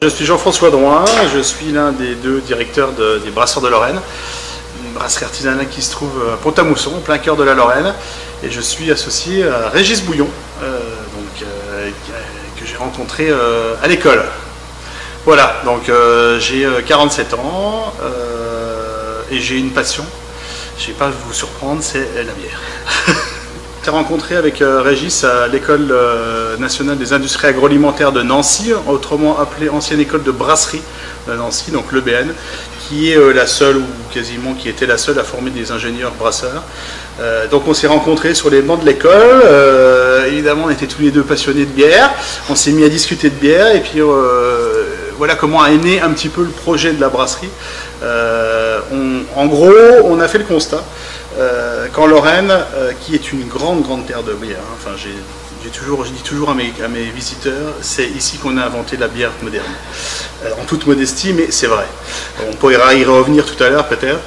Je suis Jean-François Drouin, je suis l'un des deux directeurs des Brasseurs de Lorraine, une brasserie artisanale qui se trouve à Pont-à-Mousson, en plein cœur de la Lorraine, et je suis associé à Régis Bouillon, que j'ai rencontré à l'école. Voilà, donc j'ai 47 ans et j'ai une passion, je ne vais pas vous surprendre, c'est la bière. J'ai rencontré avec Régis à l'école nationale des industries agroalimentaires de Nancy, autrement appelée ancienne école de brasserie de Nancy, donc l'EBN, qui est la seule, ou quasiment qui était la seule à former des ingénieurs brasseurs. Donc on s'est rencontrés sur les bancs de l'école, évidemment on était tous les deux passionnés de bière, on s'est mis à discuter de bière, et puis voilà comment est né un petit peu le projet de la brasserie. En gros, on a fait le constat qu'en Lorraine, qui est une grande terre de bière, hein, enfin, je dis toujours à mes visiteurs, c'est ici qu'on a inventé la bière moderne. En toute modestie, mais c'est vrai. On pourra y revenir tout à l'heure peut-être.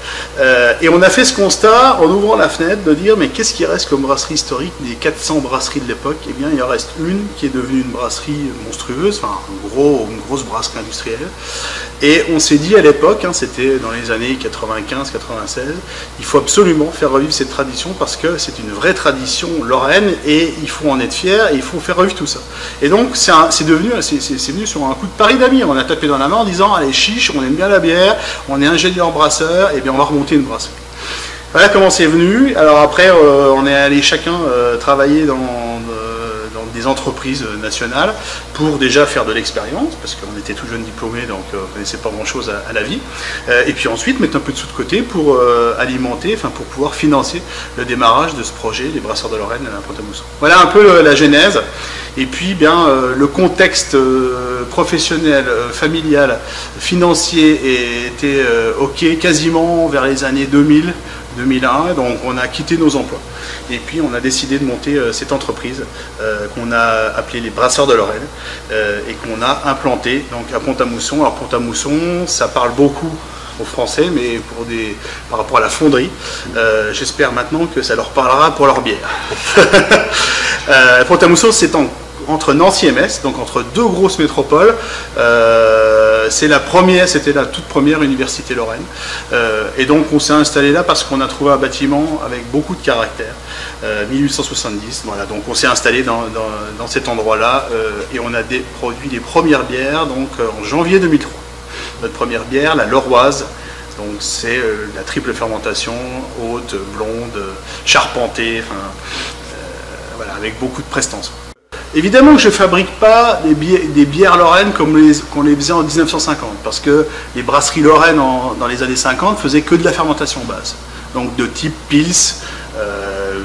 Et on a fait ce constat en ouvrant la fenêtre de dire mais qu'est-ce qui reste comme brasserie historique des 400 brasseries de l'époque? Eh bien il en reste une qui est devenue une brasserie monstrueuse, enfin une grosse brasserie industrielle. Et on s'est dit à l'époque, hein, c'était dans les années 95-96, il faut absolument faire revivre cette tradition parce que c'est une vraie tradition lorraine et il faut en être fier et il faut faire revivre tout ça. Et donc c'est venu sur un coup de pari d'amis. On a tapé dans la main en disant allez chiche, on aime bien la bière, on est ingénieur brasseur, et bien on va remonter une brasserie. Voilà comment c'est venu. Alors après on est allé chacun travailler dans des entreprises nationales pour déjà faire de l'expérience, parce qu'on était tout jeunes diplômés, donc on ne connaissait pas grand chose à la vie, et puis ensuite mettre un peu de sous de côté pour alimenter, enfin pour pouvoir financer le démarrage de ce projet des Brasseurs de Lorraine à Pont-à-Mousson. Voilà un peu la genèse, et puis bien le contexte professionnel, familial, financier était ok quasiment vers les années 2001, donc on a quitté nos emplois. Et puis on a décidé de monter cette entreprise qu'on a appelée les Brasseurs de Lorraine et qu'on a implantée donc à Pont-à-Mousson. Alors Pont-à-Mousson, ça parle beaucoup aux Français, mais par rapport à la fonderie, j'espère maintenant que ça leur parlera pour leur bière. Pont-à-Mousson, c'est entre Nancy et Metz, donc entre deux grosses métropoles. C'était la toute première université lorraine. Et donc on s'est installé là parce qu'on a trouvé un bâtiment avec beaucoup de caractère, 1870. Voilà, donc on s'est installé dans cet endroit-là et on a produit les premières bières donc en janvier 2003. Notre première bière, la Loroise, donc c'est la triple fermentation, haute, blonde, charpentée, voilà, avec beaucoup de prestance. Évidemment que je ne fabrique pas des bières lorraines comme qu'on les faisait en 1950, parce que les brasseries lorraines dans les années 50 faisaient que de la fermentation basse, donc de type Pils,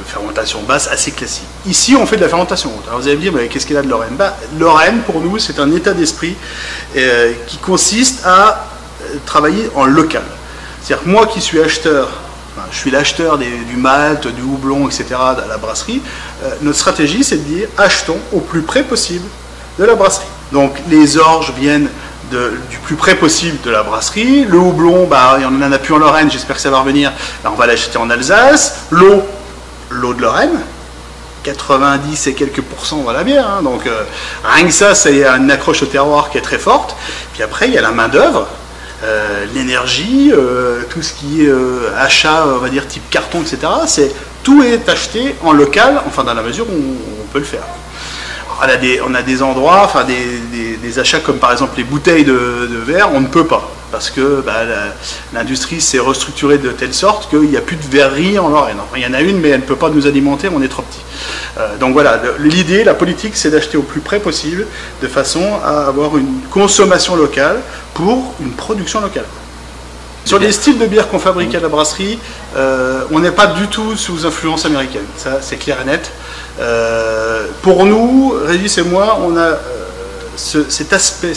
fermentation basse assez classique. Ici, on fait de la fermentation haute. Alors vous allez me dire, mais qu'est-ce qu'il y a de Lorraine? Lorraine, pour nous, c'est un état d'esprit qui consiste à travailler en local. C'est-à-dire que moi qui suis acheteur, je suis l'acheteur du malt, du houblon, etc. à la brasserie. Notre stratégie, c'est de dire achetons au plus près possible de la brasserie. Donc les orges viennent du plus près possible de la brasserie. Le houblon, il n'y en a plus en Lorraine, j'espère que ça va revenir. On va l'acheter en Alsace. L'eau de Lorraine, 90 et quelques pourcents dans la bière. Hein. Donc rien que ça, c'est une accroche au terroir qui est très forte. Puis après, il y a la main d'œuvre. L'énergie, tout ce qui est achat, on va dire type carton, etc. Tout est acheté en local, enfin dans la mesure où on peut le faire. Alors, on a des endroits, enfin des achats comme par exemple les bouteilles de verre, on ne peut pas parce que l'industrie s'est restructurée de telle sorte qu'il n'y a plus de verrerie en Lorraine. Enfin, il y en a une, mais elle ne peut pas nous alimenter, on est trop petit. Donc voilà, l'idée, la politique, c'est d'acheter au plus près possible, de façon à avoir une consommation locale pour une production locale. Sur les styles de bière qu'on fabrique à la brasserie, on n'est pas du tout sous influence américaine, ça c'est clair et net. Pour nous, Régis et moi, on a cet aspect,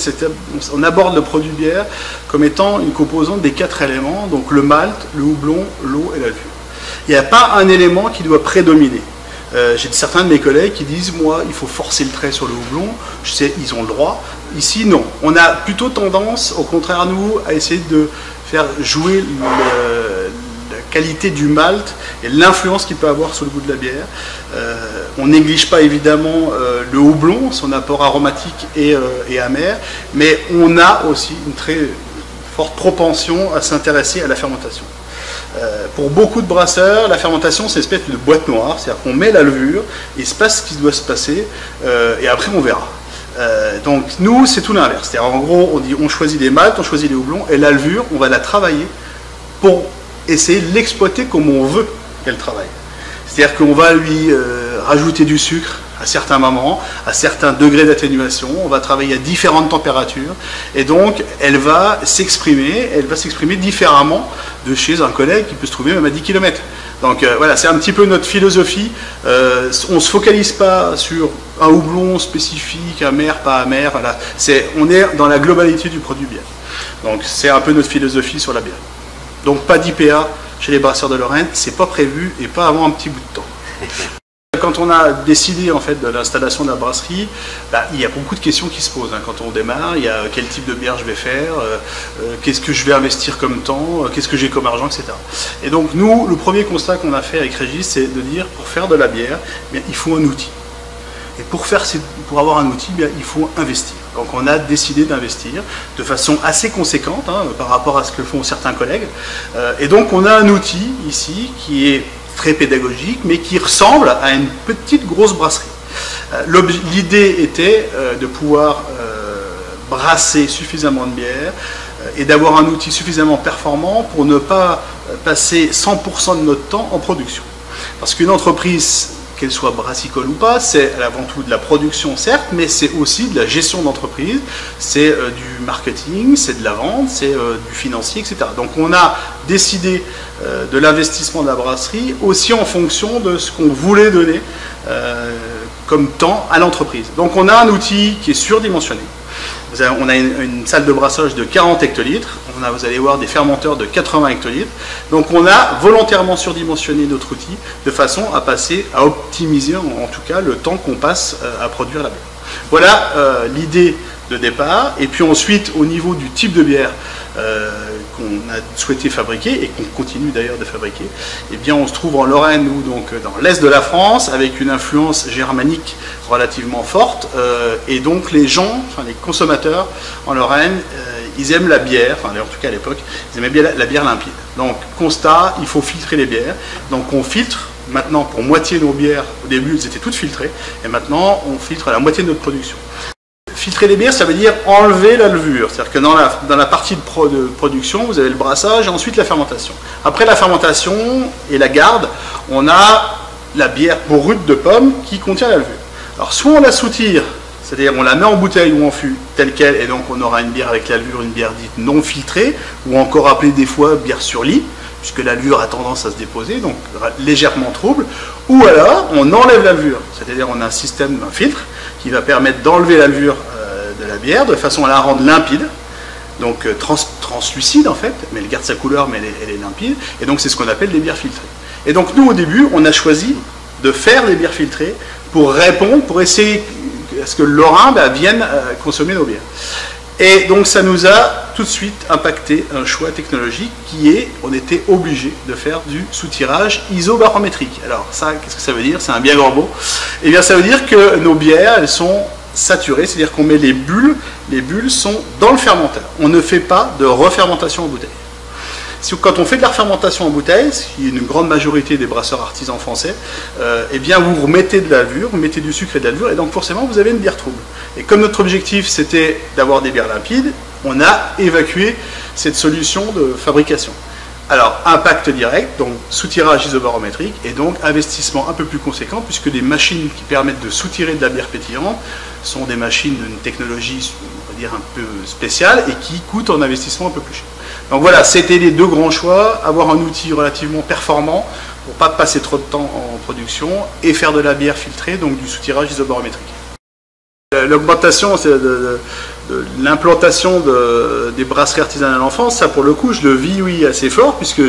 on aborde le produit bière comme étant une composante des 4 éléments, donc le malt, le houblon, l'eau et la levure. Il n'y a pas un élément qui doit prédominer. J'ai certains de mes collègues qui disent moi il faut forcer le trait sur le houblon, je sais ils ont le droit, ici non, on a plutôt tendance au contraire nous à essayer de faire jouer la qualité du malt et l'influence qu'il peut avoir sur le goût de la bière. On néglige pas évidemment le houblon, son apport aromatique et amer, mais on a aussi une très forte propension à s'intéresser à la fermentation. Pour beaucoup de brasseurs, la fermentation c'est une espèce de boîte noire, c'est-à-dire qu'on met la levure, il se passe ce qui doit se passer, et après on verra. Donc nous c'est tout l'inverse, c'est-à-dire en gros on dit on choisit des maltes, on choisit les houblons, et la levure on va la travailler pour essayer de l'exploiter comme on veut qu'elle travaille. C'est-à-dire qu'on va lui rajouter du sucre à certains moments, à certains degrés d'atténuation, on va travailler à différentes températures, et donc elle va s'exprimer différemment de chez un collègue qui peut se trouver même à 10 km. Donc voilà, c'est un petit peu notre philosophie. On ne se focalise pas sur un houblon spécifique, amer, pas amer, voilà. On est dans la globalité du produit bière. Donc c'est un peu notre philosophie sur la bière. Donc pas d'IPA chez les brasseurs de Lorraine, c'est pas prévu et pas avant un petit bout de temps. Quand on a décidé en fait de l'installation de la brasserie, il y a beaucoup de questions qui se posent quand on démarre. Il y a quel type de bière je vais faire, qu'est-ce que je vais investir comme temps, qu'est-ce que j'ai comme argent, etc. Et donc nous, le premier constat qu'on a fait avec Régis, c'est de dire pour faire de la bière, il faut un outil. Et pour avoir un outil, il faut investir. Donc on a décidé d'investir de façon assez conséquente par rapport à ce que font certains collègues. Et donc on a un outil ici qui est très pédagogique, mais qui ressemble à une petite grosse brasserie. L'idée était de pouvoir brasser suffisamment de bière et d'avoir un outil suffisamment performant pour ne pas passer 100% de notre temps en production. Parce qu'une entreprise, qu'elle soit brassicole ou pas, c'est avant tout de la production certes, mais c'est aussi de la gestion d'entreprise, c'est du marketing, c'est de la vente, c'est du financier, etc. Donc on a décidé de l'investissement de la brasserie aussi en fonction de ce qu'on voulait donner comme temps à l'entreprise. Donc on a un outil qui est surdimensionné. On a une salle de brassage de 40 hectolitres, vous allez voir des fermenteurs de 80 hectolitres. Donc on a volontairement surdimensionné notre outil de façon à optimiser en tout cas le temps qu'on passe à produire la bière. Voilà l'idée de départ. Et puis ensuite au niveau du type de bière qu'on a souhaité fabriquer et qu'on continue d'ailleurs de fabriquer, eh bien on se trouve en Lorraine ou donc dans l'est de la France avec une influence germanique relativement forte et donc les gens, les consommateurs en Lorraine, ils aiment la bière, en tout cas à l'époque, ils aimaient bien la bière limpide. Donc constat, il faut filtrer les bières. Donc on filtre maintenant pour moitié nos bières, au début elles étaient toutes filtrées et maintenant on filtre la moitié de notre production. Filtrer les bières, ça veut dire enlever la levure. C'est-à-dire que dans la partie de production, vous avez le brassage et ensuite la fermentation. Après la fermentation et la garde, on a la bière brute de pomme qui contient la levure. Alors soit on la soutire, c'est-à-dire on la met en bouteille ou en fût telle qu'elle, et donc on aura une bière avec la levure, une bière dite non filtrée, ou encore appelée des fois bière sur lit, puisque la levure a tendance à se déposer, donc légèrement trouble, ou alors on enlève la levure, c'est-à-dire on a un système, un filtre, qui va permettre d'enlever la levure de la bière de façon à la rendre limpide, donc translucide en fait, mais elle garde sa couleur mais elle est limpide, et donc c'est ce qu'on appelle des bières filtrées. Et donc nous au début on a choisi de faire des bières filtrées pour répondre, pour essayer à ce que le Lorrain vienne consommer nos bières. Et donc ça nous a tout de suite impacté un choix technologique qui est, on était obligé de faire du soutirage isobarométrique. Alors ça, qu'est-ce que ça veut dire? C'est un bien grand mot. Eh bien ça veut dire que nos bières, elles sont saturées, c'est-à-dire qu'on met les bulles sont dans le fermenteur. On ne fait pas de refermentation en bouteille. Quand on fait de la refermentation en bouteille, ce qui est une grande majorité des brasseurs artisans français, eh bien vous remettez de la levure, vous mettez du sucre et de la levure, et donc forcément vous avez une bière trouble. Et comme notre objectif c'était d'avoir des bières limpides, on a évacué cette solution de fabrication. Alors impact direct, donc soutirage isobarométrique, et donc investissement un peu plus conséquent, puisque les machines qui permettent de soutirer de la bière pétillante sont des machines d'une technologie, on va dire, un peu spéciale, et qui coûtent en investissement un peu plus cher. Donc voilà, c'était les deux grands choix, avoir un outil relativement performant pour ne pas passer trop de temps en production et faire de la bière filtrée, donc du soutirage isobarométrique. L'augmentation de l'implantation des brasseries artisanales en France, ça pour le coup je le vis oui, assez fort, puisque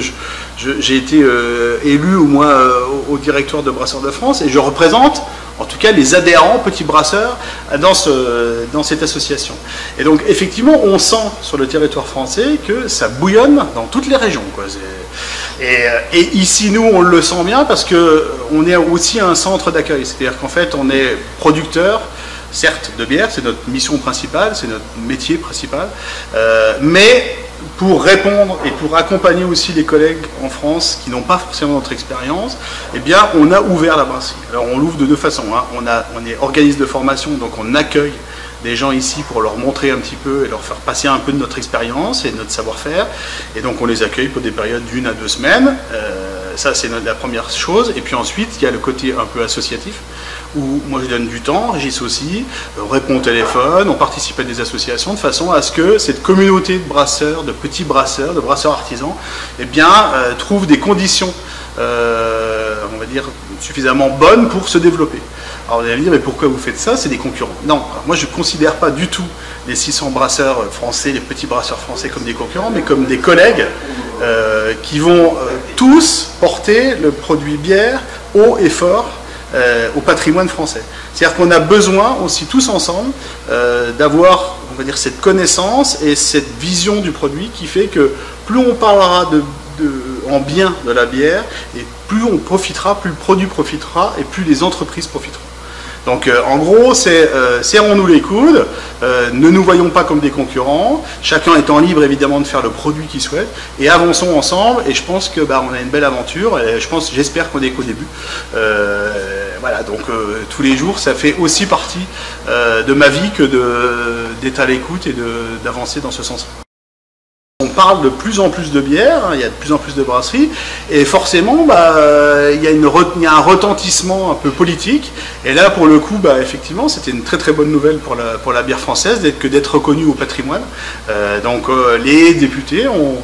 j'ai été élu au moins au directoire de Brasseurs de France et je représente en tout cas les adhérents petits brasseurs dans cette association. Et donc effectivement on sent sur le territoire français que ça bouillonne dans toutes les régions, quoi. Et ici, nous, on le sent bien parce qu'on est aussi un centre d'accueil. C'est-à-dire qu'en fait, on est producteur, certes, de bière, c'est notre mission principale, c'est notre métier principal, mais pour répondre et pour accompagner aussi les collègues en France qui n'ont pas forcément notre expérience, eh bien, on a ouvert la brasserie. Alors, on l'ouvre de deux façons, hein. On est organisme de formation, donc on accueille des gens ici pour leur montrer un petit peu et leur faire passer un peu de notre expérience et de notre savoir-faire. Et donc on les accueille pour des périodes d'1 à 2 semaines. Ça c'est la première chose. Et puis ensuite il y a le côté un peu associatif où moi je donne du temps, Régis aussi, on répond au téléphone, on participe à des associations de façon à ce que cette communauté de brasseurs, de petits brasseurs, de brasseurs artisans, eh bien, trouve des conditions, on va dire, suffisamment bonnes pour se développer. Alors vous allez me dire, mais pourquoi vous faites ça? C'est des concurrents. Non, alors moi je ne considère pas du tout les 600 brasseurs français, les petits brasseurs français comme des concurrents, mais comme des collègues qui vont tous porter le produit bière haut et fort au patrimoine français. C'est-à-dire qu'on a besoin aussi tous ensemble d'avoir, on va dire, cette connaissance et cette vision du produit qui fait que plus on parlera en bien de la bière, et plus on profitera, plus le produit profitera, et plus les entreprises profiteront. Donc en gros, c'est serrons-nous les coudes, ne nous voyons pas comme des concurrents, chacun étant libre évidemment de faire le produit qu'il souhaite, et avançons ensemble, et je pense que on a une belle aventure, et j'espère qu'on est qu'au début. Voilà, donc tous les jours, ça fait aussi partie de ma vie que d'être à l'écoute et d'avancer dans ce sens-là. On parle de plus en plus de bière, hein, il y a de plus en plus de brasseries, et forcément, il y a un retentissement un peu politique, et là, pour le coup, effectivement, c'était une très très bonne nouvelle pour la bière française d'être reconnue au patrimoine. Donc les députés ont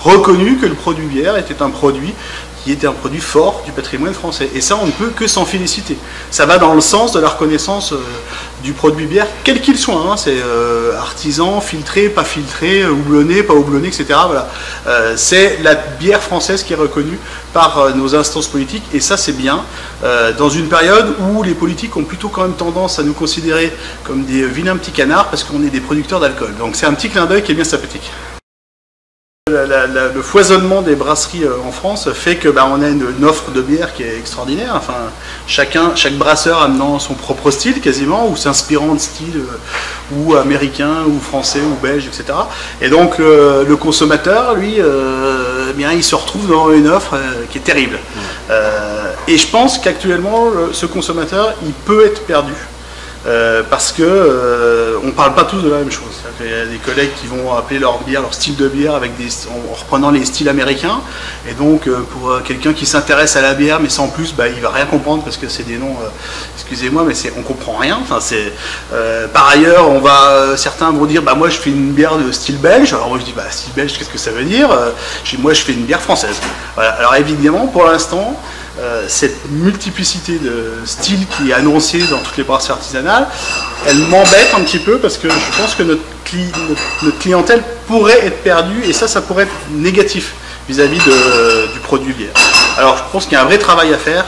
reconnu que le produit bière était un produit qui était un produit fort du patrimoine français. Et ça, on ne peut que s'en féliciter. Ça va dans le sens de la reconnaissance du produit bière, quel qu'il soit. Hein. C'est artisan, filtré, pas filtré, houblonné, pas houblonné, etc. Voilà. C'est la bière française qui est reconnue par nos instances politiques. Et ça, c'est bien. Dans une période où les politiques ont plutôt quand même tendance à nous considérer comme des vilains petits canards parce qu'on est des producteurs d'alcool. Donc c'est un petit clin d'œil qui est bien sympathique. Le foisonnement des brasseries en France fait que on a une offre de bière qui est extraordinaire. Enfin, chaque brasseur amenant son propre style quasiment, ou s'inspirant de styles ou américains, ou français, ou belges, etc. Et donc le consommateur, lui, bien, il se retrouve dans une offre qui est terrible. Et je pense qu'actuellement, ce consommateur, il peut être perdu. Parce que on parle pas tous de la même chose. Il y a des collègues qui vont appeler leur bière, leur style de bière en reprenant les styles américains. Et donc pour quelqu'un qui s'intéresse à la bière, mais sans plus, il va rien comprendre parce que c'est des noms. Excusez-moi, mais on comprend rien. Enfin, par ailleurs, certains vont dire, moi je fais une bière de style belge. Alors moi je dis, style belge, qu'est-ce que ça veut dire? Moi je fais une bière française. Voilà. Alors évidemment, pour l'instant, cette multiplicité de styles qui est annoncée dans toutes les brasseries artisanales, elle m'embête un petit peu parce que je pense que notre clientèle pourrait être perdue et ça pourrait être négatif vis-à-vis du produit bière. Alors je pense qu'il y a un vrai travail à faire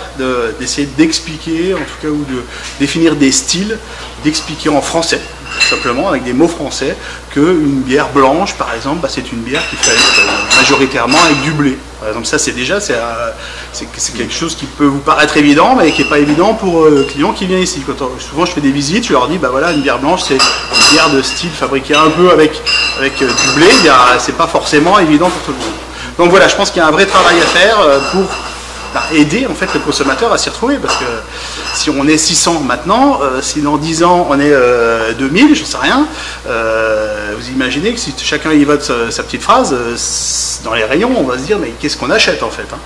d'essayer d'expliquer, en tout cas, ou de définir des styles, d'expliquer en français, simplement avec des mots français, qu'une bière blanche, par exemple, c'est une bière qui fait majoritairement avec du blé. Par exemple, ça c'est quelque chose qui peut vous paraître évident, mais qui n'est pas évident pour le client qui vient ici. Souvent je fais des visites, je leur dis, voilà, une bière blanche, c'est une bière de style fabriquée un peu avec du blé, c'est pas forcément évident pour tout le monde. Donc voilà, je pense qu'il y a un vrai travail à faire pour aider en fait le consommateur à s'y retrouver, parce que si on est 600 maintenant, si dans 10 ans on est 2000, je ne sais rien, vous imaginez que si chacun y vote sa petite phrase, dans les rayons on va se dire mais qu'est-ce qu'on achète en fait, hein.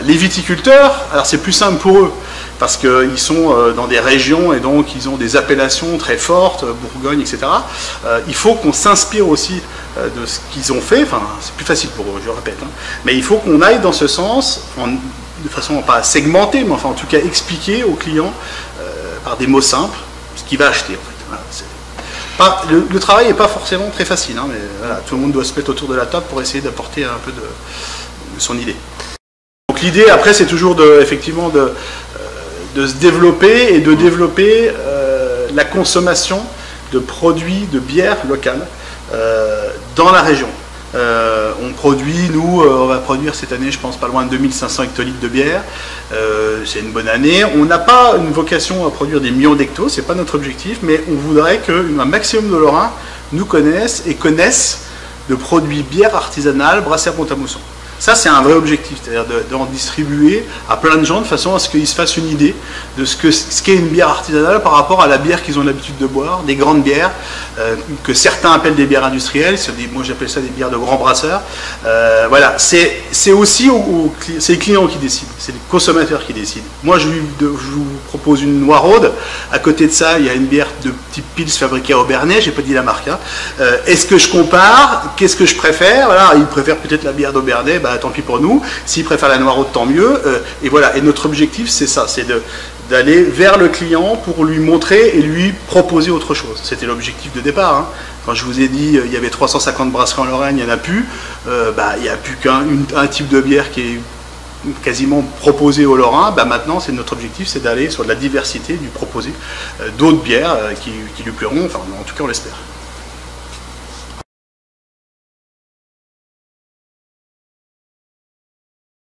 Les viticulteurs, alors c'est plus simple pour eux, parce qu'ils sont dans des régions et donc ils ont des appellations très fortes, Bourgogne, etc. Il faut qu'on s'inspire aussi de ce qu'ils ont fait, enfin c'est plus facile pour eux, je le répète, hein. Mais il faut qu'on aille dans ce sens, de façon pas segmentée, mais enfin en tout cas expliquer au client par des mots simples ce qu'il va acheter en fait. Voilà, le travail n'est pas forcément très facile, hein, mais voilà, tout le monde doit se mettre autour de la table pour essayer d'apporter un peu de son idée. Donc l'idée après c'est toujours effectivement de se développer et de développer la consommation de produits de bière locale dans la région. On produit, nous, on va produire cette année, je pense, pas loin de 2500 hectolitres de bière. C'est une bonne année. On n'a pas une vocation à produire des millions d'hectos, c'est pas notre objectif, mais on voudrait qu'un maximum de Lorrains nous connaissent et connaissent de produits bière artisanale brassés à Pont-à-Mousson. Ça, c'est un vrai objectif, c'est-à-dire d'en distribuer à plein de gens de façon à ce qu'ils se fassent une idée de ce qu'est une bière artisanale par rapport à la bière qu'ils ont l'habitude de boire, des grandes bières, que certains appellent des bières industrielles, moi j'appelle ça des bières de grands brasseurs. Voilà, c'est aussi c'est les clients qui décident, c'est les consommateurs qui décident. Moi, je vous propose une Noiraude, à côté de ça, il y a une bière de type Pils fabriquée à Aubernais, j'ai pas dit la marque. Hein. Est-ce que je compare? Qu'est-ce que je préfère? Voilà, ils préfèrent peut-être la bière d'Aubernais, bah, tant pis pour nous. S'ils préfèrent la Noiraude, tant mieux. Et voilà. Et notre objectif, c'est ça, c'est d'aller vers le client pour lui montrer et lui proposer autre chose. C'était l'objectif de départ. Hein. Quand je vous ai dit il y avait 350 brasseries en Lorraine, il n'y en a plus. Il n'y a plus qu'un type de bière qui est quasiment proposé aux Lorrains. Bah, maintenant, c'est notre objectif, c'est d'aller sur de la diversité, lui proposer d'autres bières qui lui plairont. Enfin, en tout cas, on l'espère.